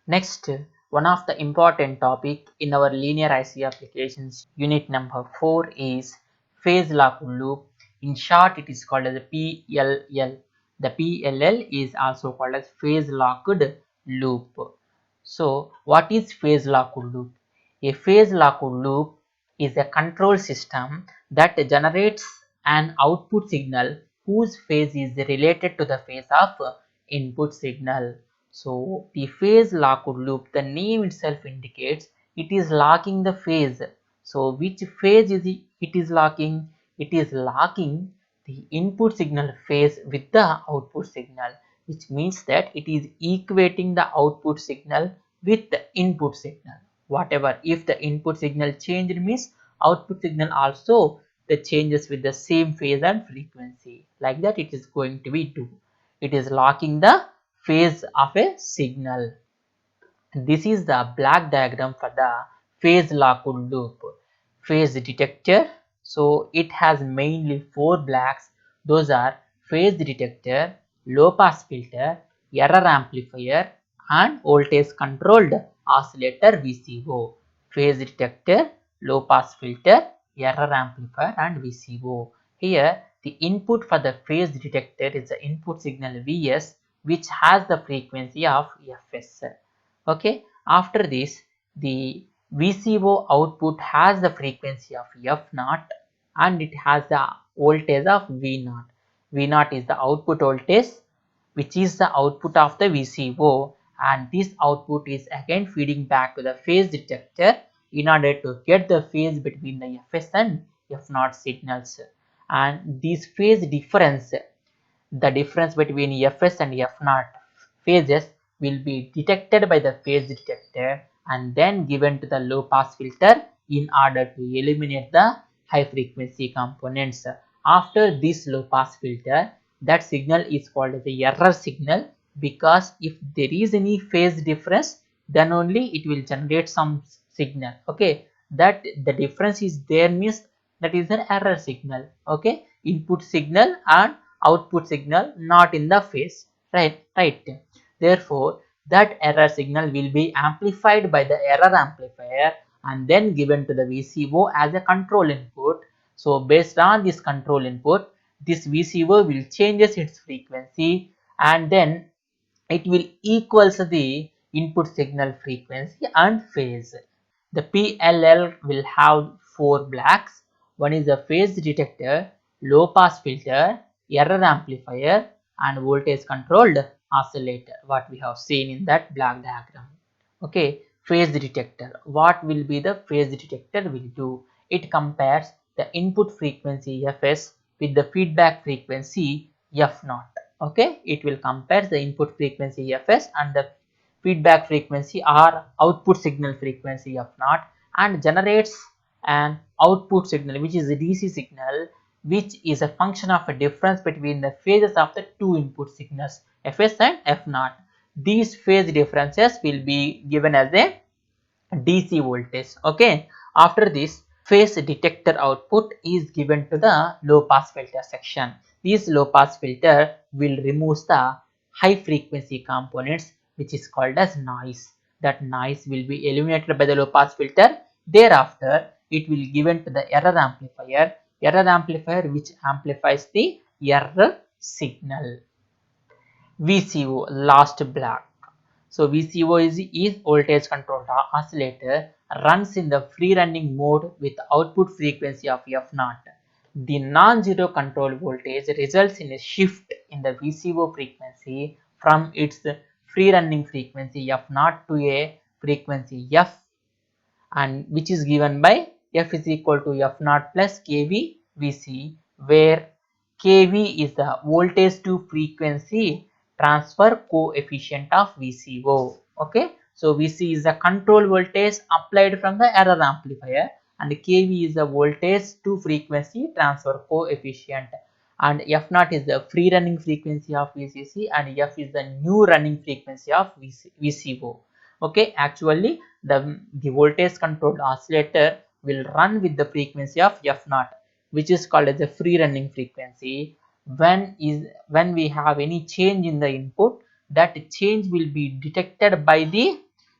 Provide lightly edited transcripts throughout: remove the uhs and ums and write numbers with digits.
Next, one of the important topic in our linear IC applications unit number 4 is phase locked loop. In short, it is called as a PLL. The PLL is also called as phase locked loop. So, what is phase locked loop? A phase locked loop is a control system that generates an output signal whose phase is related to the phase of input signal. So the phase locked loop, the name itself indicates it is locking the phase. So which phase is it is locking? It is locking the input signal phase with the output signal, which means that it is equating the output signal with the input signal. Whatever, if the input signal changed means output signal also the changes with the same phase and frequency. Like that it is going to be do. It is locking the phase of a signal. This is the black diagram for the phase locked loop. Phase detector. So it has mainly four blacks. Those are phase detector, low pass filter, error amplifier and voltage controlled oscillator VCO. Phase detector, low pass filter, error amplifier and VCO. Here the input for the phase detector is the input signal Vs, which has the frequency of Fs. Okay, after this the VCO output has the frequency of F0 and it has the voltage of V0. V0 is the output voltage which is the output of the VCO, and this output is again feeding back to the phase detector in order to get the phase between the Fs and F0 signals. And this phase difference, the difference between Fs and F0 phases will be detected by the phase detector and then given to the low pass filter in order to eliminate the high frequency components. After this low pass filter, that signal is called as the error signal, because if there is any phase difference then only it will generate some signal. Okay, that the difference is there means that is an error signal. Okay, input signal and output signal not in the phase, right. Therefore that error signal will be amplified by the error amplifier and then given to the VCO as a control input. So based on this control input, this VCO will changes its frequency and then it will equals the input signal frequency and phase. The PLL will have four blocks. One is a phase detector, low pass filter, error amplifier and voltage controlled oscillator, what we have seen in that block diagram. Okay, phase detector. What will be the phase detector will do? It compares the input frequency Fs with the feedback frequency F0. Okay, it will compare the input frequency Fs and the feedback frequency or output signal frequency F0 and generates an output signal which is a DC signal, which is a function of a difference between the phases of the two input signals Fs and F0. These phase differences will be given as a DC voltage. Okay, after this phase detector output is given to the low pass filter section. This low pass filter will remove the high frequency components which is called as noise. That noise will be eliminated by the low pass filter. Thereafter it will given to the error amplifier which amplifies the error signal. VCO, last block. So VCO is voltage controlled oscillator, runs in the free running mode with output frequency of F0. The non-zero control voltage results in a shift in the VCO frequency from its free running frequency F0 to a frequency F, and which is given by F is equal to F0 plus kV Vc, where kV is the voltage to frequency transfer coefficient of VCO. Okay, so Vc is the control voltage applied from the error amplifier and kV is the voltage to frequency transfer coefficient, and F0 is the free running frequency of VCC and F is the new running frequency of VCO. Okay, actually the voltage controlled oscillator will run with the frequency of F0, which is called as the free running frequency. When we have any change in the input, that change will be detected by the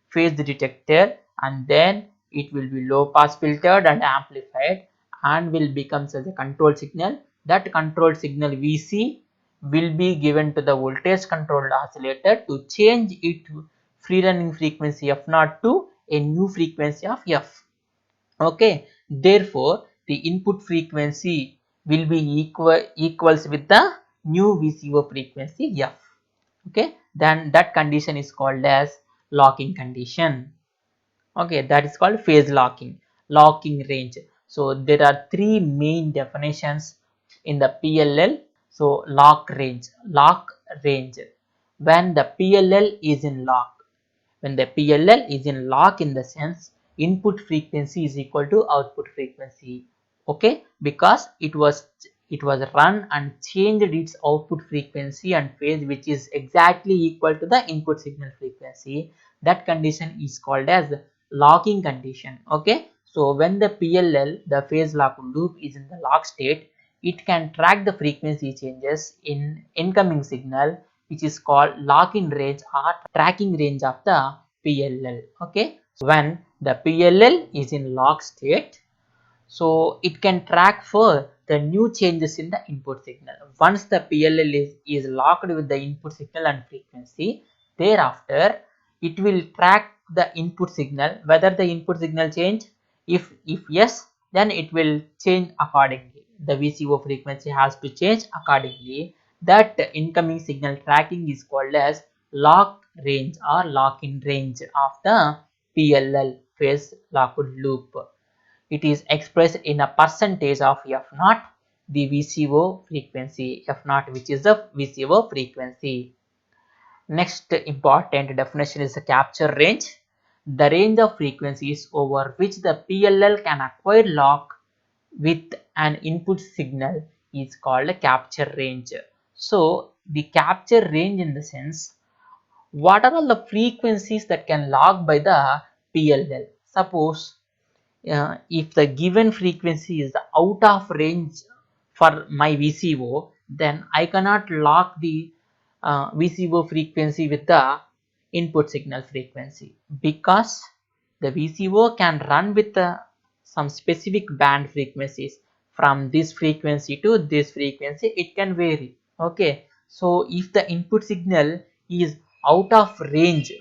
phase detector, and then it will be low pass filtered and amplified and will become as a control signal. That control signal VC will be given to the voltage controlled oscillator to change its free running frequency F0 to a new frequency of F. Okay, therefore the input frequency will be equals with the new VCO frequency F. Okay, then that condition is called as locking condition. Okay, that is called phase locking range. So there are three main definitions in the PLL. So lock range, when the PLL is in lock, when the PLL is in lock, in the sense input frequency is equal to output frequency. Okay, because it was run and changed its output frequency and phase, which is exactly equal to the input signal frequency. That condition is called as locking condition. Okay, so when the PLL, the phase lock loop, is in the lock state, it can track the frequency changes in incoming signal, which is called lock-in range or tracking range of the PLL. Okay, so when the PLL is in lock state, so it can track for the new changes in the input signal. Once the PLL is locked with the input signal and frequency, thereafter it will track the input signal, whether the input signal change. If yes, then it will change accordingly. The VCO frequency has to change accordingly. That incoming signal tracking is called as lock range or lock-in range of the PLL, phase locked loop. It is expressed in a percentage of F0, the VCO frequency, F0, which is the VCO frequency. Next important definition is the capture range. The range of frequencies over which the PLL can acquire lock with an input signal is called a capture range. So the capture range, in the sense, what are all the frequencies that can lock by the PLL? Suppose if the given frequency is out of range for my VCO, then I cannot lock the VCO frequency with the input signal frequency, because the VCO can run with some specific band frequencies. From this frequency to this frequency, it can vary. Okay, so if the input signal is out of range,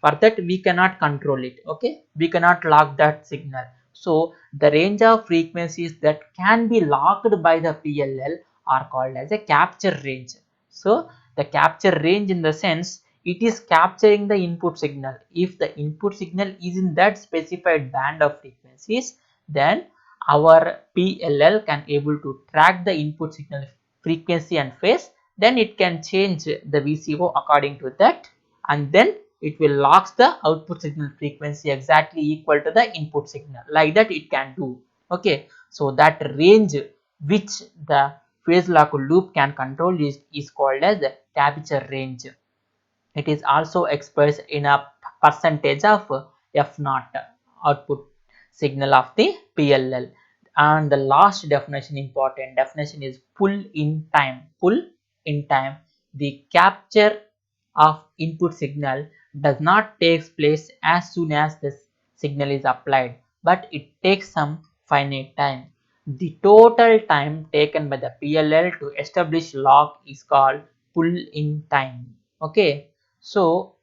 for that we cannot control it. Okay, we cannot lock that signal. So the range of frequencies that can be locked by the PLL are called as a capture range. So the capture range, in the sense, it is capturing the input signal. If the input signal is in that specified band of frequencies, then our PLL can able to track the input signal frequency and phase. Then it can change the VCO according to that, and then it will lock the output signal frequency exactly equal to the input signal. Like that it can do. Okay, so that range which the phase lock loop can control is called as the capture range. It is also expressed in a percentage of F0, output signal of the PLL. And the last definition, important definition, is pull in time. Pull in time. The capture of input signal does not take place as soon as the signal is applied, but it takes some finite time. The total time taken by the PLL to establish lock is called pull in time. Okay, so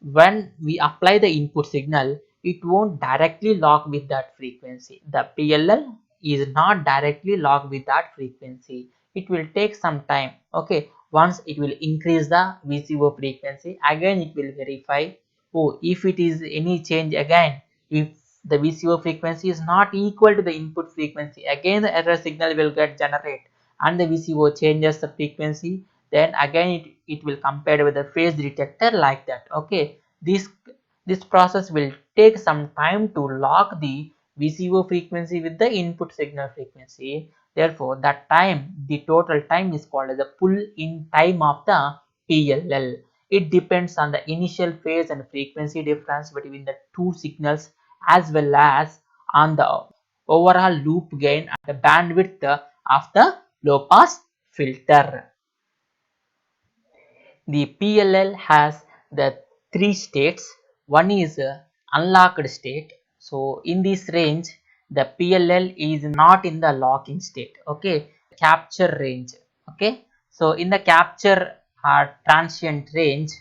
when we apply the input signal, it won't directly lock with that frequency. The PLL is not directly locked with that frequency. It will take some time. Okay, once it will increase the VCO frequency, again it will verify. Oh, if it is any change again, if the VCO frequency is not equal to the input frequency, again the error signal will get generated and the VCO changes the frequency, then again it will compare with the phase detector, like that. Okay, this process will take some time to lock the VCO frequency with the input signal frequency. Therefore that time, the total time, is called as the pull in time of the PLL. It depends on the initial phase and frequency difference between the two signals, as well as on the overall loop gain and the bandwidth of the low pass filter. The PLL has the three states. one is unlocked state. So in this range the PLL is not in the locking state. Okay, capture range. Okay, so in the capture transient range,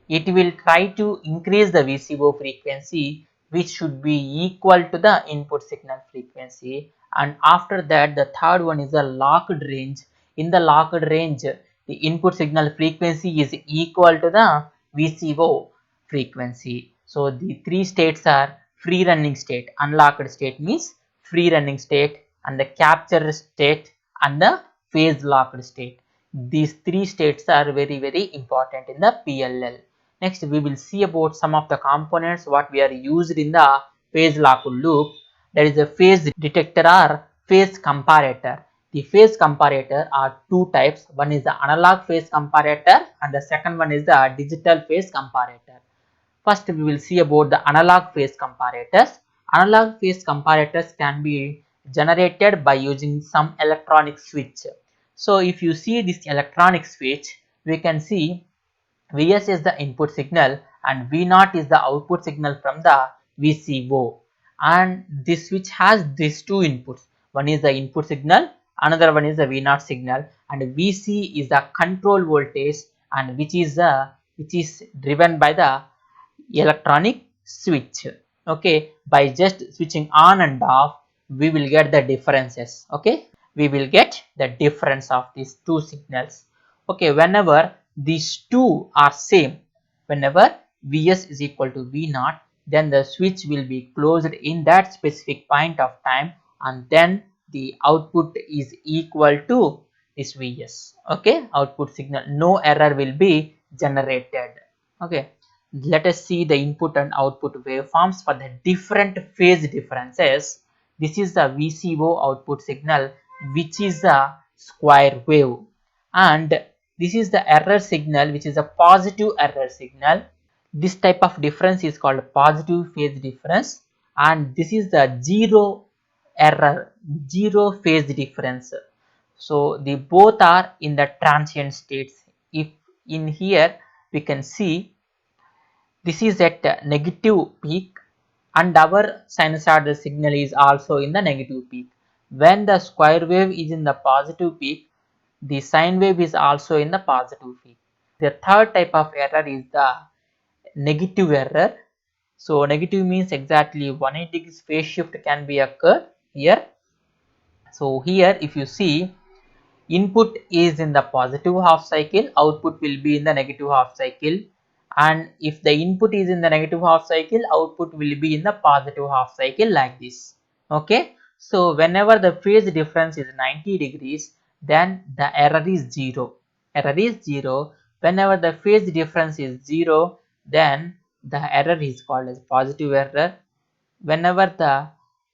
it will try to increase the VCO frequency, which should be equal to the input signal frequency. And after that, the third one is a locked range. In the locked range, the input signal frequency is equal to the VCO frequency. So the three states are free running state. Unlocked state means free running state, and the capture state and the phase locked state. These three states are very important in the PLL. Next we will see about some of the components what we are used in the phase locked loop. There is a phase detector or phase comparator. The phase comparator are two types. One is the analog phase comparator and the second one is the digital phase comparator. First we will see about the analog phase comparators. Analog phase comparators can be generated by using some electronic switch. So if you see this electronic switch, we can see Vs is the input signal and V0 is the output signal from the VCO, and this switch has these two inputs. One is the input signal, another one is the V0 signal, and Vc is the control voltage, and which is driven by the electronic switch. Okay, by just switching on and off we will get the differences. Okay, we will get the difference of these two signals. Okay, whenever these two are same, whenever Vs is equal to V0, then the switch will be closed in that specific point of time, and then the output is equal to this Vs. Okay, output signal, no error will be generated. Okay, let us see the input and output waveforms for the different phase differences. This is the VCO output signal, which is a square wave, and this is the error signal, which is a positive error signal. This type of difference is called positive phase difference, and this is the zero error, zero phase difference. So the both are in the transient states. If in here we can see this is at negative peak, and our sinusoidal signal is also in the negative peak. When the square wave is in the positive peak, the sine wave is also in the positive peak. The third type of error is the negative error. So negative means exactly 180 degrees phase shift can be occurred here. So here if you see, input is in the positive half cycle, output will be in the negative half cycle, and if the input is in the negative half cycle, output will be in the positive half cycle, like this. Okay, so whenever the phase difference is 90 degrees, then the error is 0. Error is 0. Whenever the phase difference is 0, then the error is called as positive error. Whenever the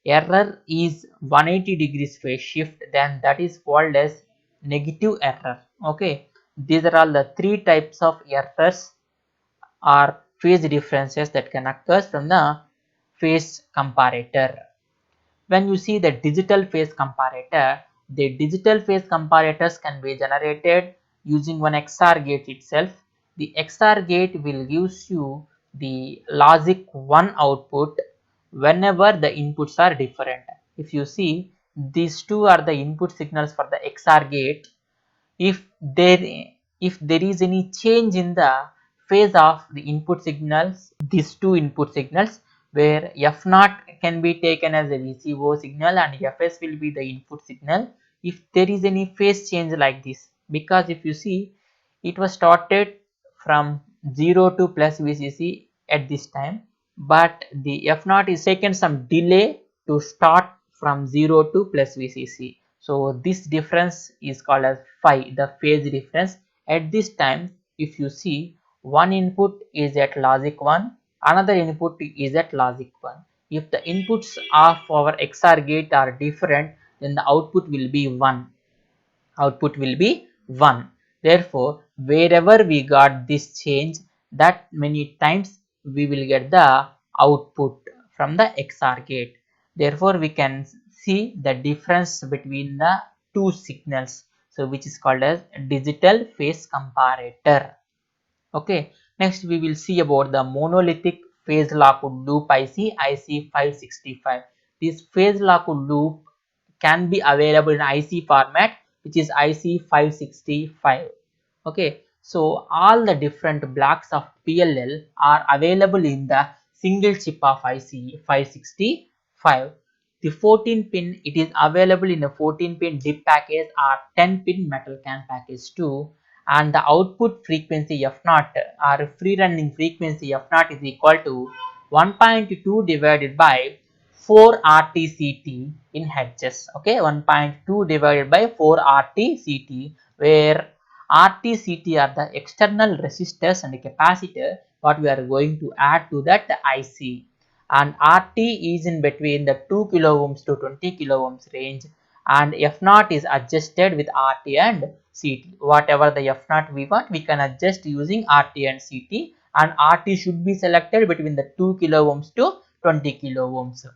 error is 180 degrees phase shift, then that is called as negative error. Okay, these are all the three types of errors or phase differences that can occur from the phase comparator. When you see the digital phase comparator, the digital phase comparators can be generated using one XOR gate itself. The XOR gate will give you the logic 1 output whenever the inputs are different. If you see, these two are the input signals for the XOR gate. If there if there is any change in the phase of the input signals, these two input signals, where F0 can be taken as a VCO signal and Fs will be the input signal, if there is any phase change like this, because if you see, it was started from 0 to plus VCC at this time, but the F0 is taken some delay to start from 0 to plus VCC. So this difference is called as phi, the phase difference. At this time, if you see, one input is at logic 1, another input is at logic 1. If the inputs of our XOR gate are different, then the output will be 1. Output will be 1. Therefore, wherever we got this change, that many times we will get the output from the XOR gate. Therefore, we can see the difference between the two signals, so which is called as digital phase comparator. Okay, next we will see about the monolithic phase locked loop IC565. This phase locked loop can be available in IC format, which is IC565. Okay, so all the different blocks of PLL are available in the single chip of IC565. The 14 pin, it is available in a 14 pin DIP package or 10 pin metal can package too, and the output frequency F0 or free running frequency F0 is equal to 1.2 divided by 4 RTCT in hertz. Okay, 1.2 divided by 4 RTCT, where RTCT are the external resistors and capacitor what we are going to add to that IC, and RT is in between the 2 kilo ohms to 20 kilo ohms range, and F0 is adjusted with RT and CT. Whatever the F0 we want, we can adjust using RT and CT, and RT should be selected between the 2 kilo ohms to 20 kilo ohms.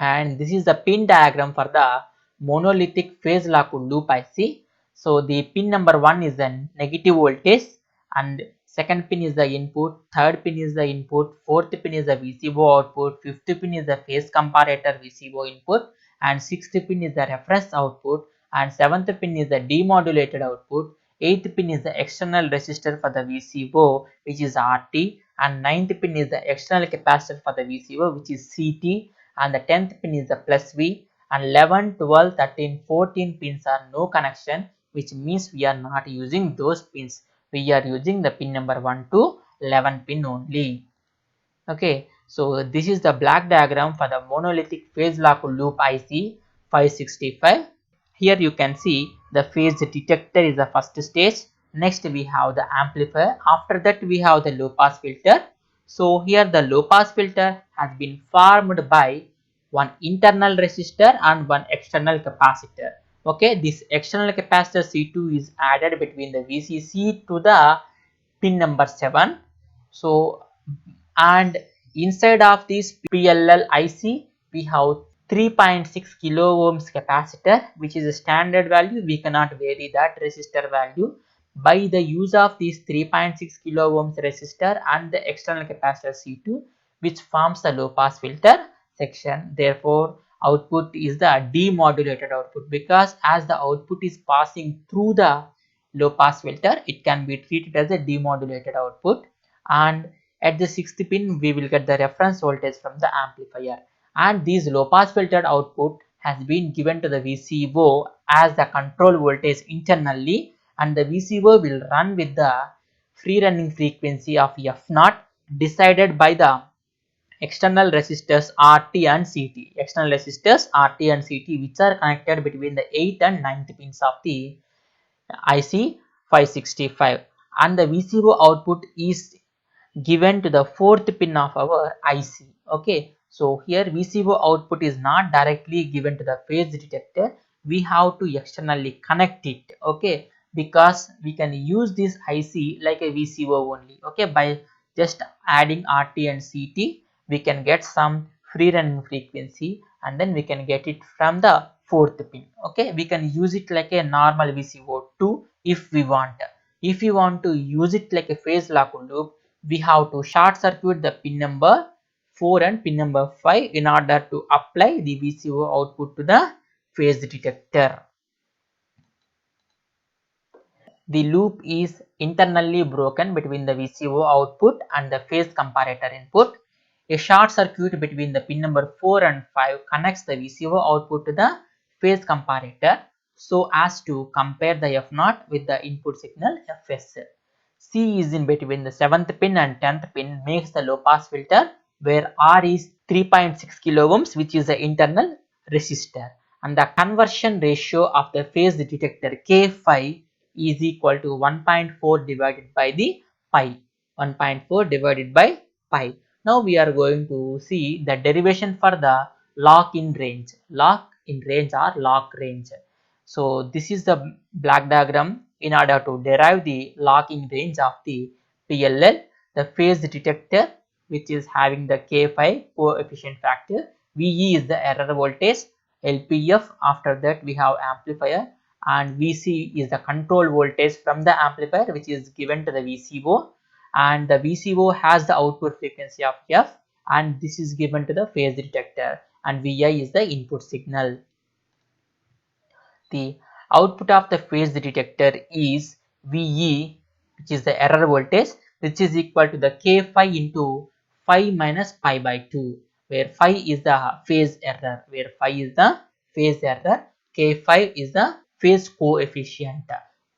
And this is the pin diagram for the monolithic phase locked loop IC. So the pin number 1 is the negative voltage, and second pin is the input, third pin is the input, fourth pin is the VCO output, fifth pin is the phase comparator VCO input, and sixth pin is the reference output, and seventh pin is the demodulated output, eighth pin is the external resistor for the VCO, which is RT, and ninth pin is the external capacitor for the VCO, which is CT, and the 10th pin is the plus V, and 11, 12, 13, 14 pins are no connection, which means we are not using those pins. We are using the pin number 1 to 11 pin only. Okay, so this is the black diagram for the monolithic phase locked loop IC 565. Here you can see the phase detector is the first stage. Next we have the amplifier. After that we have the low pass filter. So here the low pass filter has been formed by one internal resistor and one external capacitor. Okay, this external capacitor C2 is added between the VCC to the pin number 7. So, and inside of this PLL IC we have 3.6 kilo ohms capacitor, which is a standard value. We cannot vary that resistor value. By the use of this 3.6 kilo ohms resistor and the external capacitor C2, which forms the low pass filter section. Therefore, output is the demodulated output, because as the output is passing through the low pass filter, it can be treated as a demodulated output. And at the sixth pin we will get the reference voltage from the amplifier, and this low pass filtered output has been given to the VCO as the control voltage internally, and the VCO will run with the free running frequency of F0 decided by the external resistors RT and CT. External resistors RT and CT, which are connected between the 8th and 9th pins of the IC 565, and the VCO output is given to the fourth pin of our IC. Okay, so here VCO output is not directly given to the phase detector. We have to externally connect it. Okay, because we can use this IC like a VCO only. Okay, by just adding RT and CT, we can get some free running frequency, and then we can get it from the fourth pin. Okay, we can use it like a normal VCO2 if we want. If you want to use it like a phase locked loop, we have to short circuit the pin number 4 and pin number 5 in order to apply the VCO output to the phase detector. The loop is internally broken between the VCO output and the phase comparator input. A short circuit between the pin number 4 and 5 connects the VCO output to the phase comparator so as to compare the F0 with the input signal Fs. C is in between the 7th pin and 10th pin makes the low pass filter, where R is 3.6 kilo ohms, which is the internal resistor, and the conversion ratio of the phase detector K5 is equal to 1.4 divided by the pi. 1.4 divided by pi. Now we are going to see the derivation for the lock-in range. Lock-in range or lock range. So this is the black diagram. In order to derive the lock-in range of the PLL, the phase detector, which is having the K5 coefficient factor, VE is the error voltage, LPF, after that we have amplifier, and VC is the control voltage from the amplifier, which is given to the VCO, and the VCO has the output frequency of F, and this is given to the phase detector, and Vi is the input signal. The output of the phase detector is VE, which is the error voltage, which is equal to the K phi into phi minus pi by 2, where phi is the phase error, K phi is the phase coefficient.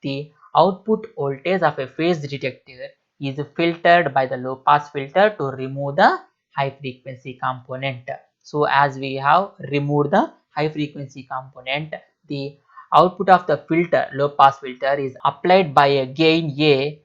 The output voltage of a phase detector is filtered by the low pass filter to remove the high frequency component. So as we have removed the high frequency component, the output of the filter, low pass filter, is applied by a gain A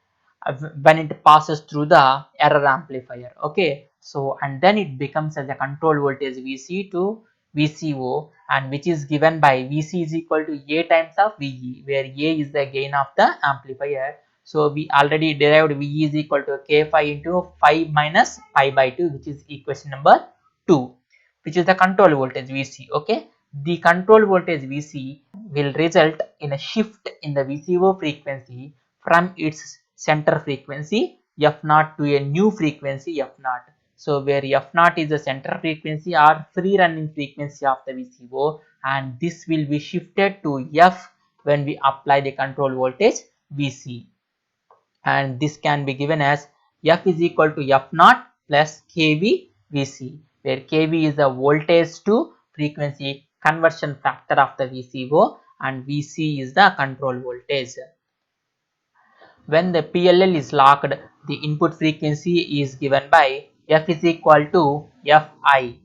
when it passes through the error amplifier. Okay, so and then it becomes as a control voltage VC to VCO, and which is given by VC is equal to A times of VE, where A is the gain of the amplifier. So we already derived VE is equal to K phi into phi minus pi by 2, which is equation number 2, which is the control voltage VC. Okay, the control voltage VC will result in a shift in the VCO frequency from its center frequency F0 to a new frequency F0. So where F0 is the center frequency or free running frequency of the VCO, and this will be shifted to F when we apply the control voltage VC, and this can be given as F is equal to F0 plus kV VC, where kV is the voltage to frequency conversion factor of the VCO and VC is the control voltage. When the PLL is locked, the input frequency is given by F is equal to Fi.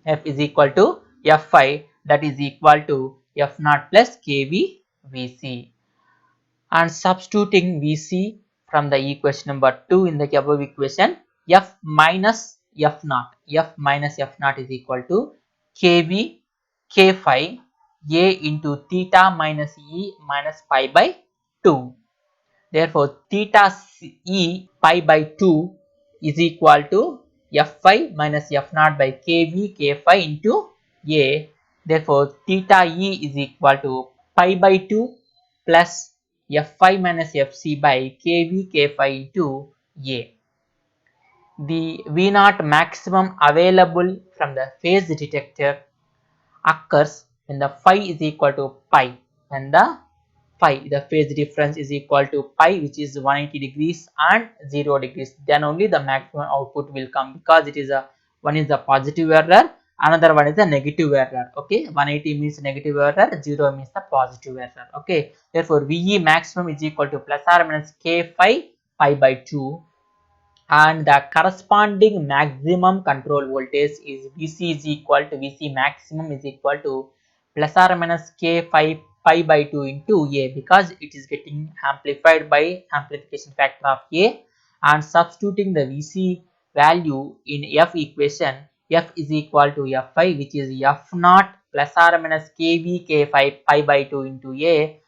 F is equal to Fi, that is equal to F0 plus kV VC. And substituting Vc from the equation number 2 in the above equation, F minus F0 is equal to kV K phi A into theta minus E minus pi by 2. Therefore, theta E pi by 2 is equal to Fi minus F0 by kV K phi into A. Therefore, theta E is equal to pi by 2 plus Fi minus Fc by kV K phi into A. The V0 maximum available from the phase detector occurs when the phi is equal to pi, when the phase difference is equal to pi, which is 180 degrees and 0 degrees, then only the maximum output will come, because it is a one is the positive error, another one is the negative error. Okay, 180 means negative error, 0 means the positive error. Okay, therefore VE maximum is equal to plus or minus K phi pi by 2, and the corresponding maximum control voltage is Vc is equal to Vc maximum is equal to plus or minus K phi pi by 2 into A, because it is getting amplified by amplification factor of A, and substituting the Vc value in F equation, F is equal to Fi, which is F0 plus or minus kV K phi pi by 2 into A,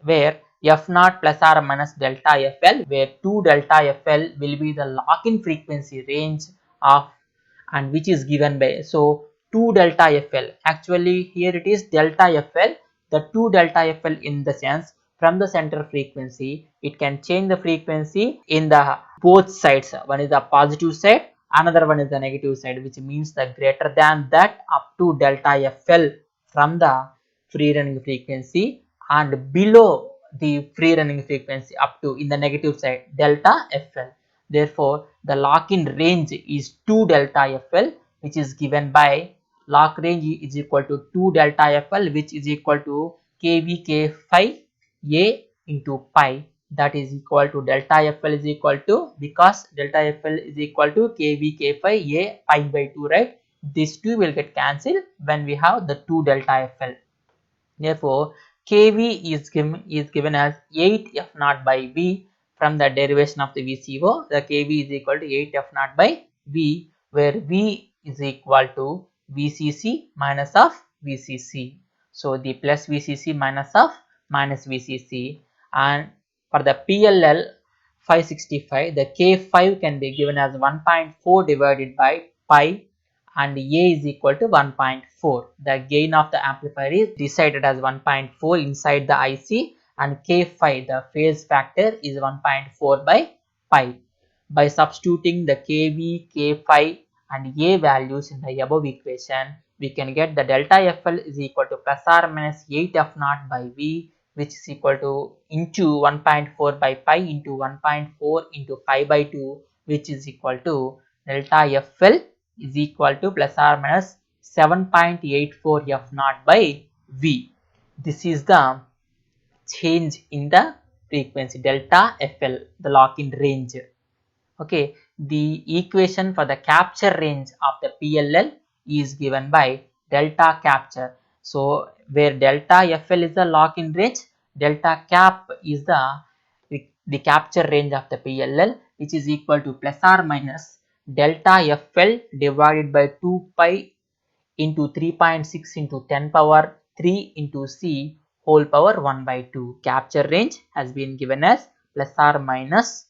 where F0 plus or minus delta FL, where 2 delta FL will be the lock-in frequency range of, and which is given by, so 2 delta FL, actually here it is delta FL, the 2 delta FL in the sense from the center frequency it can change the frequency in the both sides, one is the positive side, another one is the negative side, which means the greater than that up to delta FL from the free running frequency, and below the free running frequency up to in the negative side delta FL. Therefore, the lock-in range is 2 delta FL, which is given by lock range is equal to 2 delta FL, which is equal to kV K phi A into pi, that is equal to delta FL is equal to, because delta FL is equal to kV K phi A pi by 2, right? These two will get cancelled when we have the 2 delta FL. Therefore, kV is given as 8 F0 by V from the derivation of the VCO. The kV is equal to 8 F0 by V, where V is equal to VCC minus of VCC. So the plus VCC minus of minus VCC, and for the PLL 565, the K5 can be given as 1.4 divided by pi, and A is equal to 1.4. The gain of the amplifier is decided as 1.4 inside the IC, and K5, the phase factor, is 1.4 by pi. By substituting the kV, k5 and a values in the above equation, we can get the delta FL is equal to plus or minus 8 F naught by V, which is equal to into 1.4 by pi into 1.4 into pi by 2, which is equal to delta FL is equal to plus or minus 7.84 F naught by V. This is the change in the frequency delta FL, the lock-in range. Okay, the equation for the capture range of the PLL is given by delta capture. So where delta FL is the lock-in range, delta cap is the capture range of the PLL, which is equal to plus or minus delta FL divided by 2 pi into 3.6 into 10 power 3 into C whole power 1 by 2. Capture range has been given as plus or minus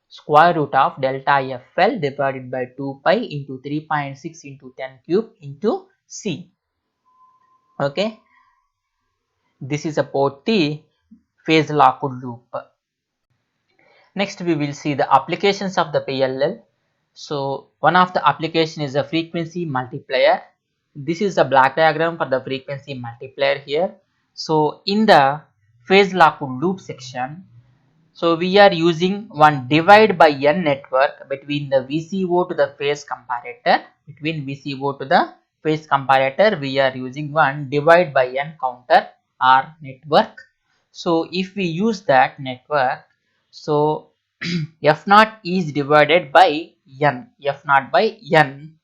square root of delta FL divided by 2 pi into 3.6 into 10 cube into C. Okay, this is about the phase locked loop. Next we will see the applications of the PLL. So one of the application is a frequency multiplier. This is the black diagram for the frequency multiplier here. So in the phase locked loop section, so we are using one divide by n network between the VCO to the phase comparator. Between VCO to the phase comparator, we are using one divide by n counter or network. So if we use that network, so F naught is divided by n, F naught by n.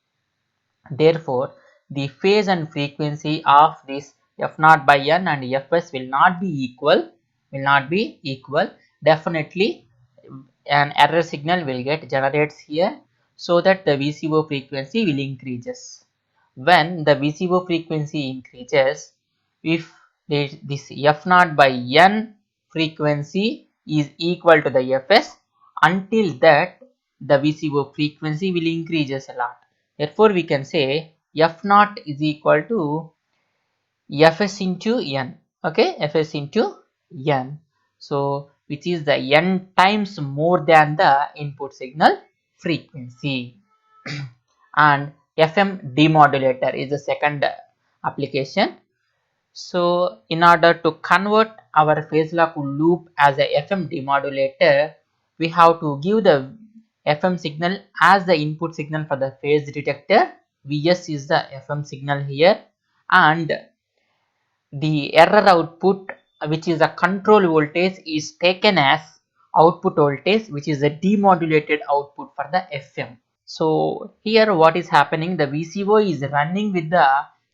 Therefore, the phase and frequency of this F naught by n and Fs will not be equal. Definitely, an error signal will get generates here, so that the VCO frequency will increases. When the VCO frequency increases, if this F naught by n frequency is equal to the Fs, until that the VCO frequency will increases a lot. Therefore, we can say F naught is equal to Fs into n. Okay, Fs into n. So, which is the n times more than the input signal frequency. And FM demodulator is the second application. So, in order to convert our phase lock loop as a FM demodulator, we have to give the FM signal as the input signal for the phase detector. Vs is the FM signal here, and the error output, which is a control voltage, is taken as output voltage, which is a demodulated output for the FM. So here what is happening, the VCO is running with the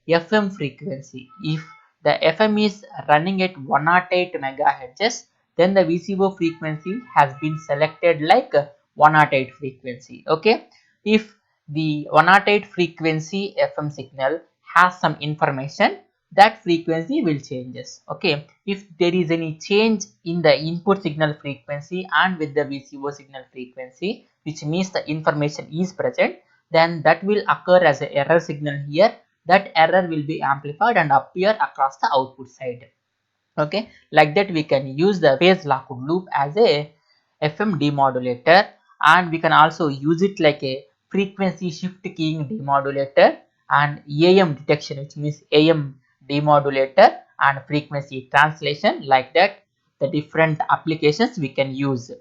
FM frequency. If the FM is running at 108 megahertz, then the VCO frequency has been selected like 108 frequency. Okay, if the 108 frequency FM signal has some information, that frequency will changes. Okay, if there is any change in the input signal frequency and with the VCO signal frequency, which means the information is present, then that will occur as an error signal here. That error will be amplified and appear across the output side. Okay, like that we can use the phase locked loop as a FM demodulator, and we can also use it like a frequency shift keying demodulator and AM detection, which means AM demodulator and frequency translation. Like that, the different applications we can use.